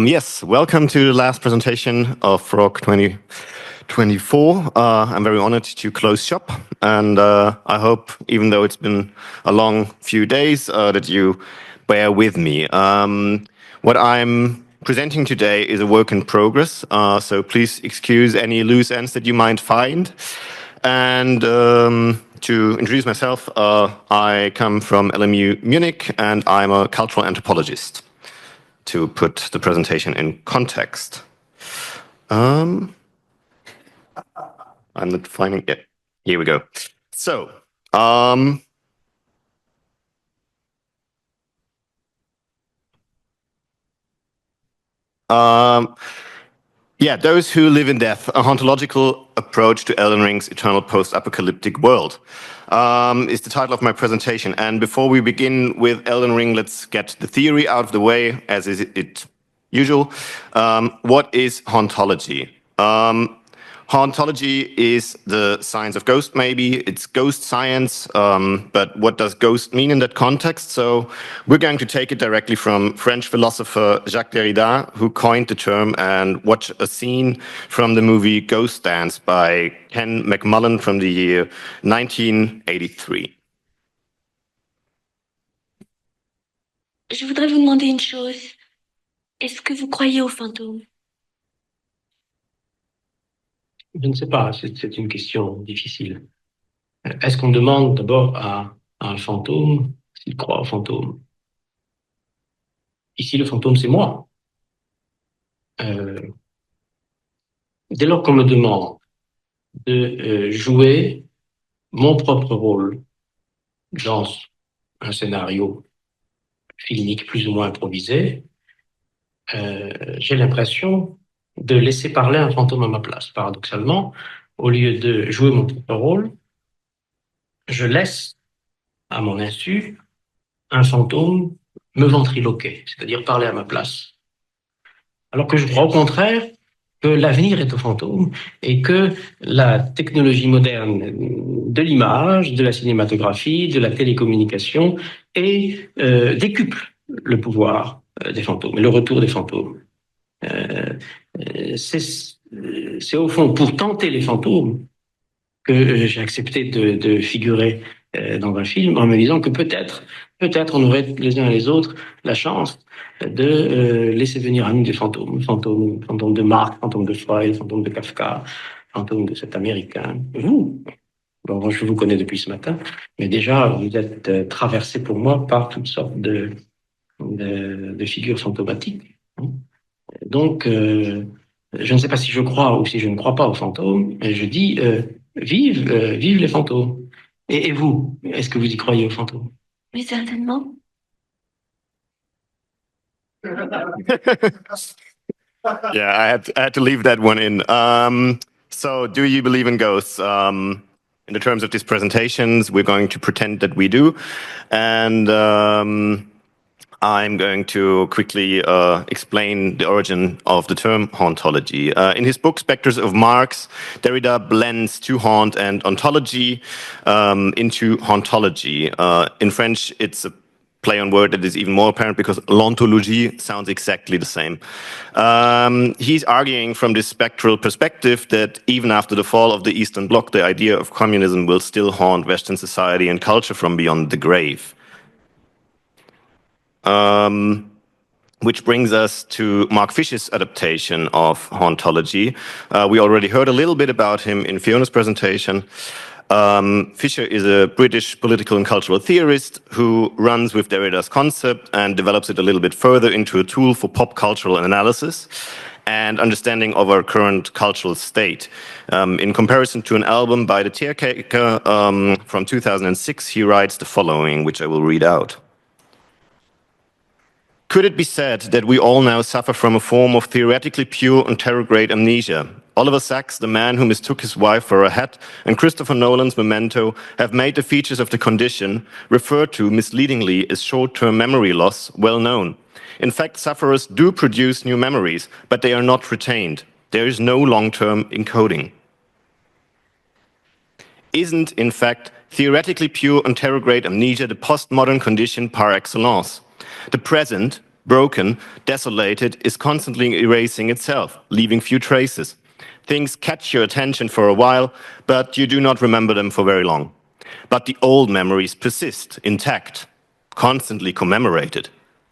Yes, welcome to the last presentation of Frog 2024. I'm very honored to close shop, and I hope, even though it's been a long few days, that you bear with me. What I'm presenting today is a work in progress, so please excuse any loose ends that you might find. And to introduce myself, I come from LMU Munich, and I'm a cultural anthropologist, to put the presentation in context. I'm not finding it. Here we go. So, yeah, Those Who Live in Death, a hauntological approach to Elden Ring's eternal post-apocalyptic world, is the title of my presentation. And before we begin with Elden Ring, let's get the theory out of the way, as is it usual. What is hauntology? Hauntology is the science of ghost, maybe. It's ghost science, but what does ghost mean in that context? So we're going to take it directly from French philosopher Jacques Derrida, who coined the term, and watch a scene from the movie Ghost Dance by Ken McMullen from the year 1983. Je voudrais vous demander une chose. Est-ce que vous croyez aux fantômes? Je ne sais pas, c'est une question difficile. Est-ce qu'on demande d'abord à un fantôme s'il croit aux fantômes? Ici, le fantôme, c'est moi. Dès lors qu'on me demande de jouer mon propre rôle dans un scénario filmique plus ou moins improvisé, j'ai l'impression de laisser parler un fantôme à ma place. Paradoxalement, au lieu de jouer mon propre rôle, je laisse, à mon insu, un fantôme me ventriloquer, c'est-à-dire parler à ma place. Alors que je crois au contraire que l'avenir est au fantôme et que la technologie moderne de l'image, de la cinématographie, de la télécommunication décuple le pouvoir des fantômes et le retour des fantômes. C'est au fond pour tenter les fantômes que j'ai accepté de figurer dans un film en me disant que peut-être on aurait les uns et les autres la chance de laisser venir à nous des fantômes de Marx, fantômes de Freud, fantômes de Kafka, fantômes de cet Américain. Vous, bon, je vous connais depuis ce matin, mais déjà vous êtes traversé pour moi par toutes sortes de figures fantomatiques. Donc, je ne sais pas si je crois ou si je ne crois pas aux fantômes, mais je dis vive les fantômes. Et vous, est-ce que vous y croyez aux fantômes? Oui, certainement. Yeah, I had to leave that one in. So, do you believe in ghosts? In the terms of these presentations, we're going to pretend that we do, and I'm going to quickly explain the origin of the term hauntology. In his book Specters of Marx, Derrida blends to haunt and ontology into hauntology. In French, it's a play on word that is even more apparent because l'anthologie sounds exactly the same. He's arguing from this spectral perspective that even after the fall of the Eastern Bloc, the idea of communism will still haunt Western society and culture from beyond the grave. Which brings us to Marc Fisher's adaptation of hauntology. We already heard a little bit about him in Fiona's presentation. Fisher is a British political and cultural theorist who runs with Derrida's concept and develops it a little bit further into a tool for pop cultural analysis and understanding of our current cultural state. In comparison to an album by The Caretaker from 2006, he writes the following, which I will read out. Could it be said that we all now suffer from a form of theoretically pure and terror-grade amnesia? Oliver Sacks, the man who mistook his wife for a hat, and Christopher Nolan's Memento have made the features of the condition, referred to misleadingly as short-term memory loss, well known. In fact, sufferers do produce new memories, but they are not retained. There is no long-term encoding. Isn't, in fact, theoretically pure and terror-grade amnesia the postmodern condition par excellence? The present, broken, desolated, is constantly erasing itself, leaving few traces. Things catch your attention for a while, but you do not remember them for very long. But the old memories persist, intact, constantly commemorated.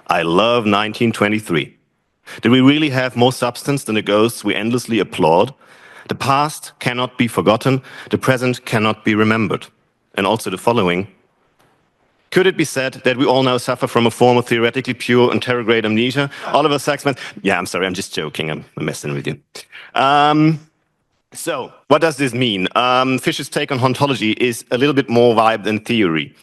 I love 1923. Did we really have more substance than the ghosts we endlessly applaud? The past cannot be forgotten, the present cannot be remembered. And also the following. Could it be said that we all now suffer from a form of theoretically pure interrograde amnesia? Oliver Sacksman. Yeah, I'm sorry, I'm just joking. I'm messing with you. So, what does this mean? Fisher's take on hauntology is a little bit more vibe than theory.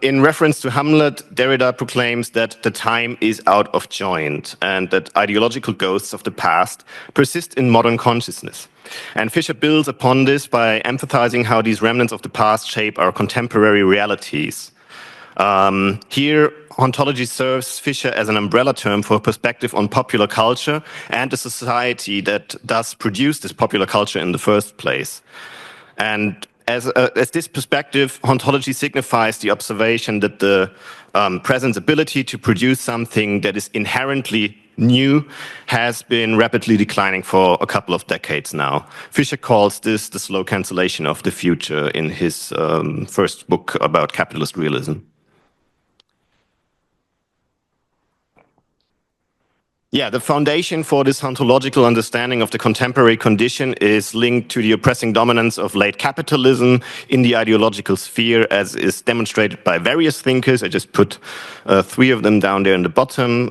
In reference to Hamlet, Derrida proclaims that the time is out of joint and that ideological ghosts of the past persist in modern consciousness. And Fisher builds upon this by emphasizing how these remnants of the past shape our contemporary realities. Here, hauntology serves Fisher as an umbrella term for a perspective on popular culture and the society that does produce this popular culture in the first place. And as this perspective, hauntology signifies the observation that the present's ability to produce something that is inherently new has been rapidly declining for a couple of decades now. Fisher calls this the slow cancellation of the future in his first book about capitalist realism. Yeah, the foundation for this hauntological understanding of the contemporary condition is linked to the oppressing dominance of late capitalism in the ideological sphere, as is demonstrated by various thinkers. I just put 3 of them down there in the bottom.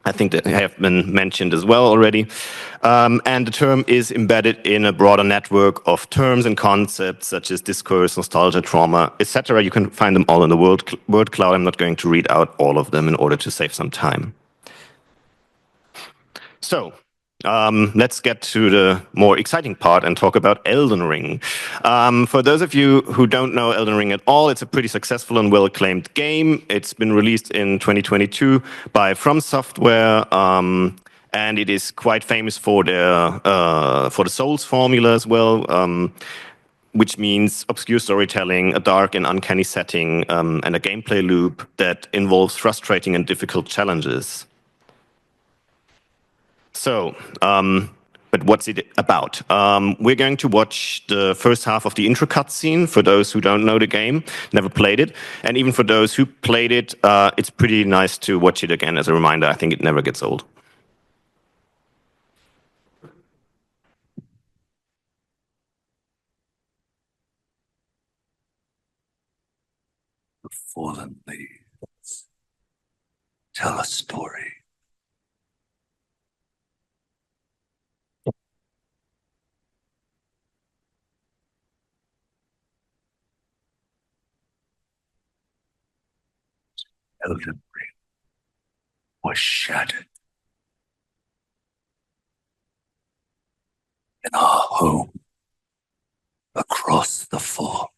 I think that have been mentioned as well already. And the term is embedded in a broader network of terms and concepts such as discourse, nostalgia, trauma, etc. You can find them all in the word cloud. I'm not going to read out all of them in order to save some time. So, let's get to the more exciting part and talk about Elden Ring. For those of you who don't know Elden Ring at all, it's a pretty successful and well-acclaimed game. It's been released in 2022 by FromSoftware, and it is quite famous for the Souls formula as well, which means obscure storytelling, a dark and uncanny setting, and a gameplay loop that involves frustrating and difficult challenges. So, but what's it about? We're going to watch the first half of the intro cutscene for those who don't know the game, never played it. And even for those who played it, it's pretty nice to watch it again as a reminder. I think it never gets old. The fallen leaves tell a story. Elden Ring was shattered in our home across the fog,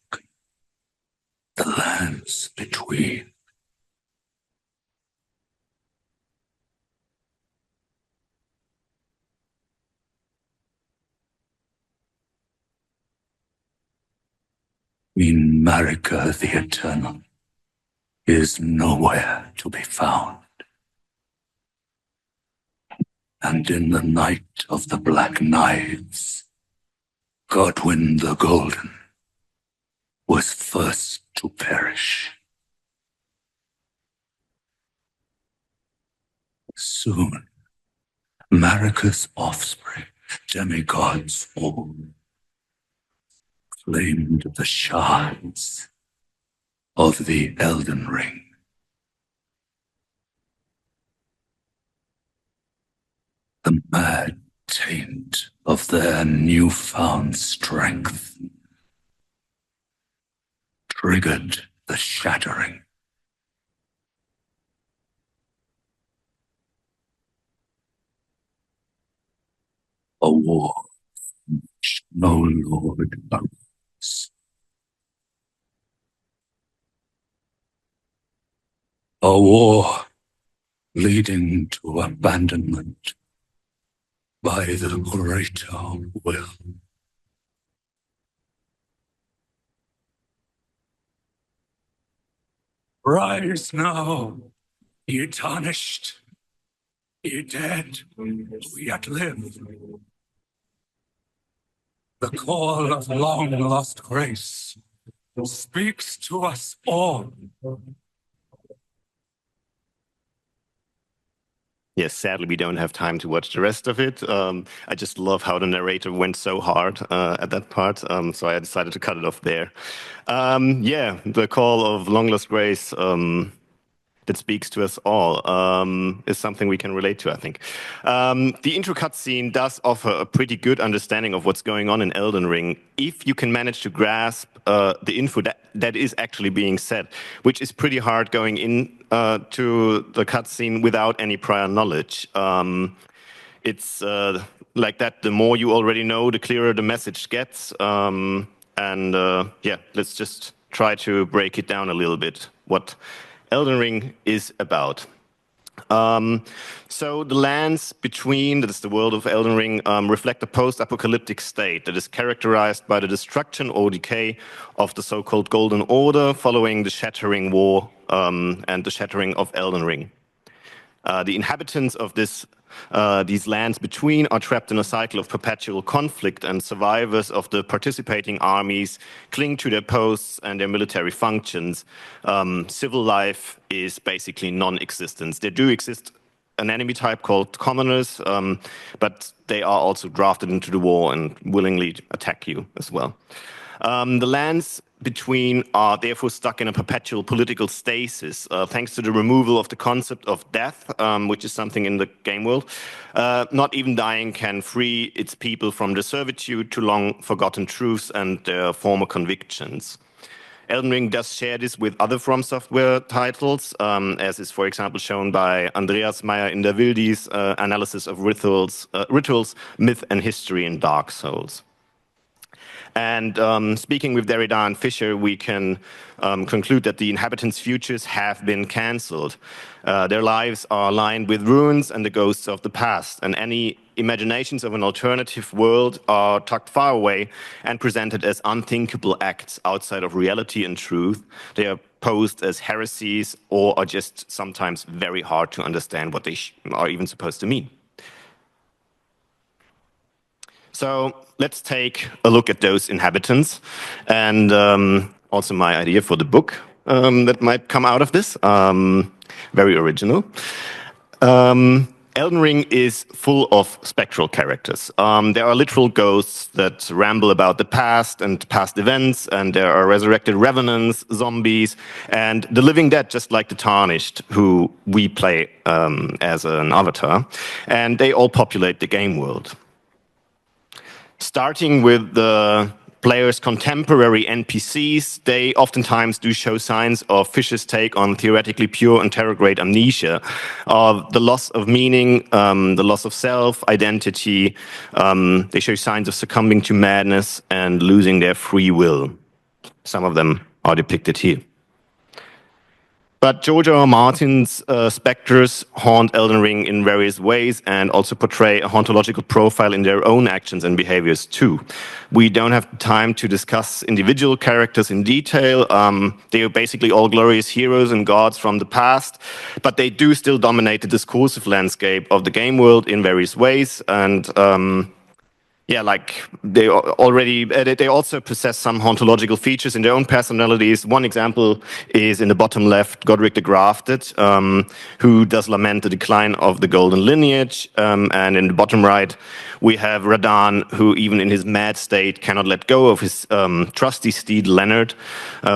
the lands between. Queen Marika the Eternal is nowhere to be found. And in the night of the Black Knives, Godwyn the Golden was first to perish. Soon, Marika's offspring, demigods all, claimed the shards of the Elden Ring. The mad taint of their newfound strength triggered the shattering. A war from which no lord arose. A war leading to abandonment by the greater will. Rise now, ye tarnished, ye dead, who yet live. The call of long-lost grace speaks to us all. Yes, sadly, we don't have time to watch the rest of it. I just love how the narrator went so hard at that part, so I decided to cut it off there. Yeah, the call of long lost grace that speaks to us all is something we can relate to, I think. The intro cutscene does offer a pretty good understanding of what's going on in Elden Ring, if you can manage to grasp the info that is actually being said, which is pretty hard going in to the cutscene without any prior knowledge. It's like that, the more you already know, the clearer the message gets. Yeah, let's just try to break it down a little bit, what Elden Ring is about. So the lands between, that is the world of Elden Ring, reflect a post-apocalyptic state that is characterized by the destruction or decay of the so-called Golden Order following the Shattering War and the Shattering of Elden Ring. The inhabitants of these lands between are trapped in a cycle of perpetual conflict, and survivors of the participating armies cling to their posts and their military functions. Civil life is basically non-existent. There do exist an enemy type called commoners, but they are also drafted into the war and willingly attack you as well. The lands between are therefore stuck in a perpetual political stasis, thanks to the removal of the concept of death, which is something in the game world. Not even dying can free its people from the servitude to long-forgotten truths and their former convictions. Elden Ring does share this with other FromSoftware titles, as is, for example, shown by Andreas Meyer in der Wildi's analysis of rituals, myth, and history in Dark Souls. And speaking with Derrida and Fisher, we can conclude that the inhabitants' futures have been cancelled. Their lives are lined with ruins and the ghosts of the past, and any imaginations of an alternative world are tucked far away and presented as unthinkable acts outside of reality and truth. They are posed as heresies or are just sometimes very hard to understand what they are even supposed to mean. So let's take a look at those inhabitants, and also my idea for the book that might come out of this. Very original. Elden Ring is full of spectral characters. There are literal ghosts that ramble about the past and past events, and there are resurrected revenants, zombies, and the living dead, just like the Tarnished, who we play as an avatar, and they all populate the game world. Starting with the players' contemporary NPCs, they oftentimes do show signs of Fisher's take on theoretically pure and terror-grade amnesia, of the loss of meaning, the loss of self, identity. They show signs of succumbing to madness and losing their free will. Some of them are depicted here. But George R. R. Martin's specters haunt Elden Ring in various ways and also portray a hauntological profile in their own actions and behaviors too. We don't have time to discuss individual characters in detail. They are basically all glorious heroes and gods from the past, but they do still dominate the discursive landscape of the game world in various ways. And yeah, like they also possess some hauntological features in their own personalities. One example is in the bottom left, Godric the Grafted, who does lament the decline of the golden lineage. And in the bottom right, we have Radahn, who even in his mad state cannot let go of his trusty steed Leonard,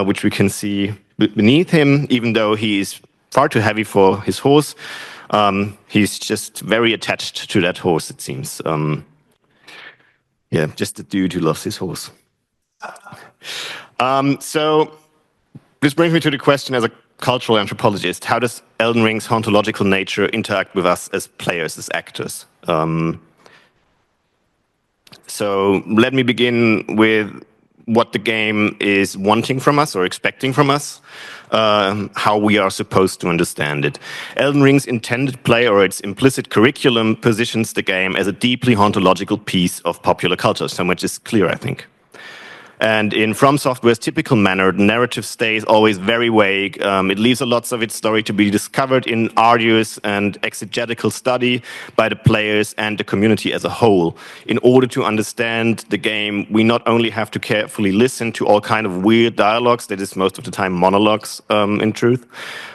which we can see beneath him, even though he is far too heavy for his horse. He's just very attached to that horse, it seems. Yeah, just a dude who loves his horse. So this brings me to the question, as a cultural anthropologist, how does Elden Ring's hauntological nature interact with us as players, as actors? So let me begin with what the game is wanting from us or expecting from us, how we are supposed to understand it. Elden Ring's intended play, or its implicit curriculum, positions the game as a deeply hauntological piece of popular culture. So much is clear, I think. And in FromSoftware's typical manner, the narrative stays always very vague. It leaves a lot of its story to be discovered in arduous and exegetical study by the players and the community as a whole. In order to understand the game, we not only have to carefully listen to all kind of weird dialogues, that is most of the time monologues in truth,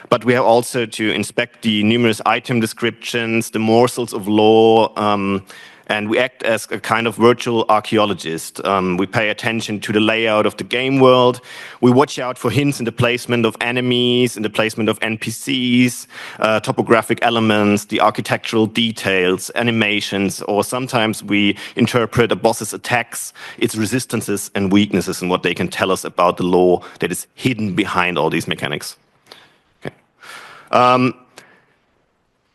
but we have also to inspect the numerous item descriptions, the morsels of lore, and we act as a kind of virtual archaeologist. We pay attention to the layout of the game world. We watch out for hints in the placement of enemies, in the placement of NPCs, topographic elements, the architectural details, animations, or sometimes we interpret a boss's attacks, its resistances and weaknesses, and what they can tell us about the lore that is hidden behind all these mechanics. Okay.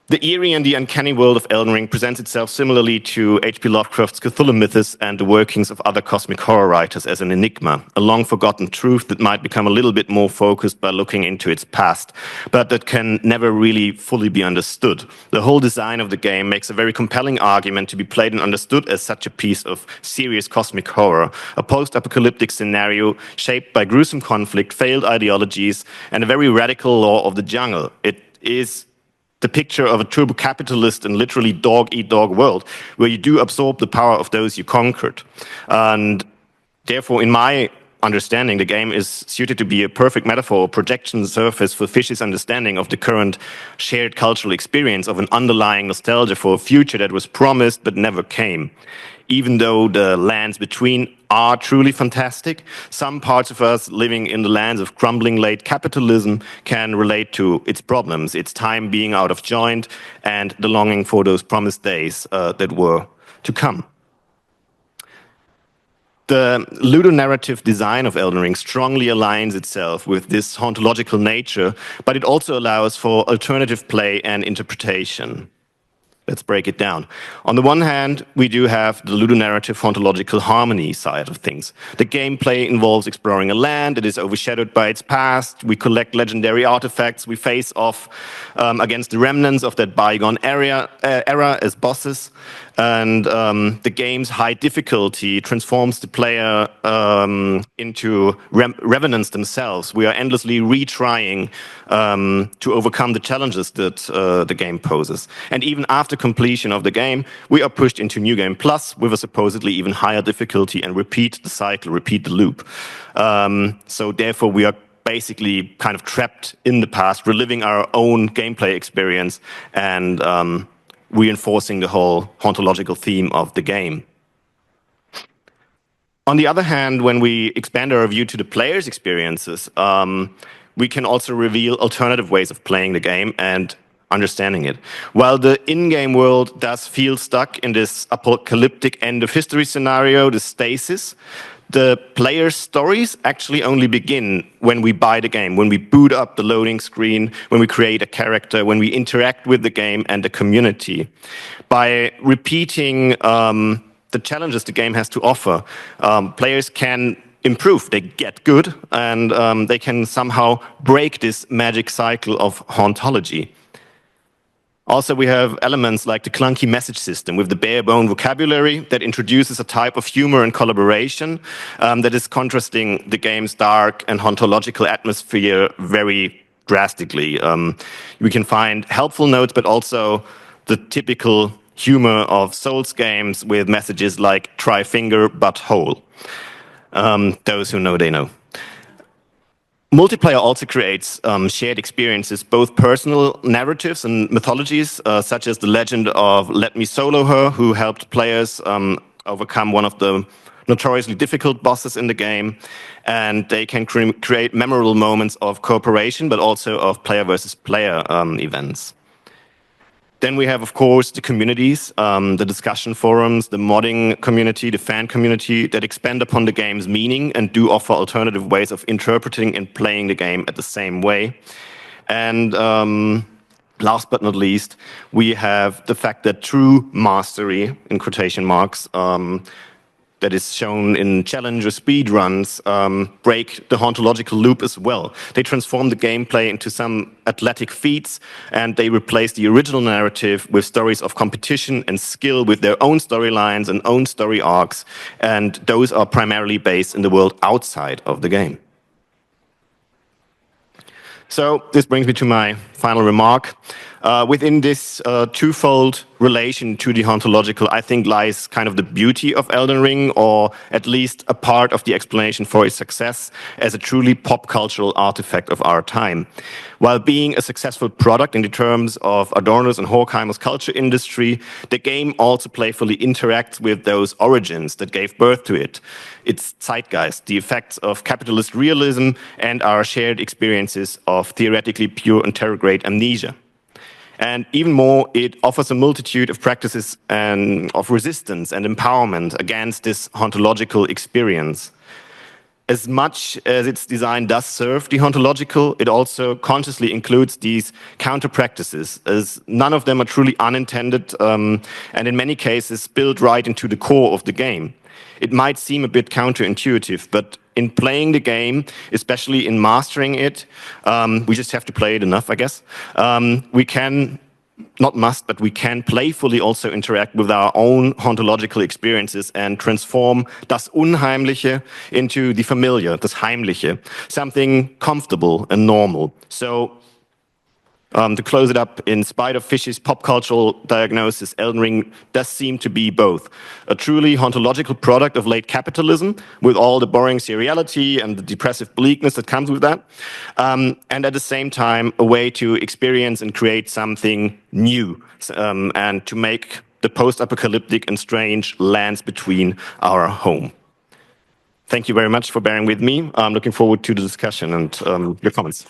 The eerie and the uncanny world of Elden Ring presents itself similarly to H.P. Lovecraft's Cthulhu mythos and the workings of other cosmic horror writers as an enigma, a long-forgotten truth that might become a little bit more focused by looking into its past, but that can never really fully be understood. The whole design of the game makes a very compelling argument to be played and understood as such a piece of serious cosmic horror, a post-apocalyptic scenario shaped by gruesome conflict, failed ideologies, and a very radical law of the jungle. It is the picture of a turbo-capitalist and literally dog-eat-dog world, where you do absorb the power of those you conquered. And therefore, in my understanding, the game is suited to be a perfect metaphor or projection surface for Fisher's understanding of the current shared cultural experience of an underlying nostalgia for a future that was promised but never came. Even though the lands between are truly fantastic, some parts of us living in the lands of crumbling late capitalism can relate to its problems, its time being out of joint, and the longing for those promised days that were to come. The ludo-narrative design of Elden Ring strongly aligns itself with this hauntological nature, but it also allows for alternative play and interpretation. Let's break it down. On the one hand, we do have the ludo-narrative hauntological harmony side of things. The gameplay involves exploring a land that is overshadowed by its past. We collect legendary artifacts. We face off against the remnants of that bygone era as bosses. And the game's high difficulty transforms the player into revenants themselves. We are endlessly retrying to overcome the challenges that the game poses. And even after completion of the game, we are pushed into New Game Plus with a supposedly even higher difficulty and repeat the cycle, repeat the loop. So therefore, we are basically kind of trapped in the past, reliving our own gameplay experience and reinforcing the whole hauntological theme of the game. On the other hand, when we expand our view to the player's experiences, we can also reveal alternative ways of playing the game and understanding it. While the in-game world does feel stuck in this apocalyptic end-of-history scenario, the stasis, the player's stories actually only begin when we buy the game, when we boot up the loading screen, when we create a character, when we interact with the game and the community. By repeating the challenges the game has to offer, players can improve, they get good, and they can somehow break this magic cycle of hauntology. Also, we have elements like the clunky message system with the bare-bone vocabulary that introduces a type of humor and collaboration that is contrasting the game's dark and hauntological atmosphere very drastically. We can find helpful notes, but also the typical humor of Souls games with messages like try finger but hole. Those who know, they know. Multiplayer also creates shared experiences, both personal narratives and mythologies, such as the legend of Let Me Solo Her, who helped players overcome one of the notoriously difficult bosses in the game. And they can create memorable moments of cooperation, but also of player versus player events. Then we have, of course, the communities, the discussion forums, the modding community, the fan community that expand upon the game's meaning and do offer alternative ways of interpreting and playing the game at the same way. And last but not least, we have the fact that true mastery, in quotation marks, that is shown in challenge or speed runs break the hauntological loop as well. They transform the gameplay into some athletic feats, and they replace the original narrative with stories of competition and skill with their own storylines and own story arcs, and those are primarily based in the world outside of the game. So this brings me to my final remark. Within this twofold relation to the hauntological, I think lies kind of the beauty of Elden Ring, or at least a part of the explanation for its success as a truly pop cultural artifact of our time. While being a successful product in the terms of Adorno's and Horkheimer's culture industry, the game also playfully interacts with those origins that gave birth to it. Its zeitgeist, the effects of capitalist realism, and our shared experiences of theoretically pure and terror-grade amnesia. And even more, it offers a multitude of practices of resistance and empowerment against this hauntological experience. As much as its design does serve the hauntological, it also consciously includes these counter-practices, as none of them are truly unintended and in many cases built right into the core of the game. It might seem a bit counterintuitive, but in playing the game, especially in mastering it, we just have to play it enough, I guess. We can, not must, but we can playfully also interact with our own hauntological experiences and transform das Unheimliche into the familiar, das Heimliche, something comfortable and normal. So, to close it up, in spite of Fisher's pop cultural diagnosis, Elden Ring does seem to be both a truly hauntological product of late capitalism, with all the boring seriality and the depressive bleakness that comes with that, and at the same time, a way to experience and create something new, and to make the post-apocalyptic and strange lands between our home. Thank you very much for bearing with me. I'm looking forward to the discussion and your comments.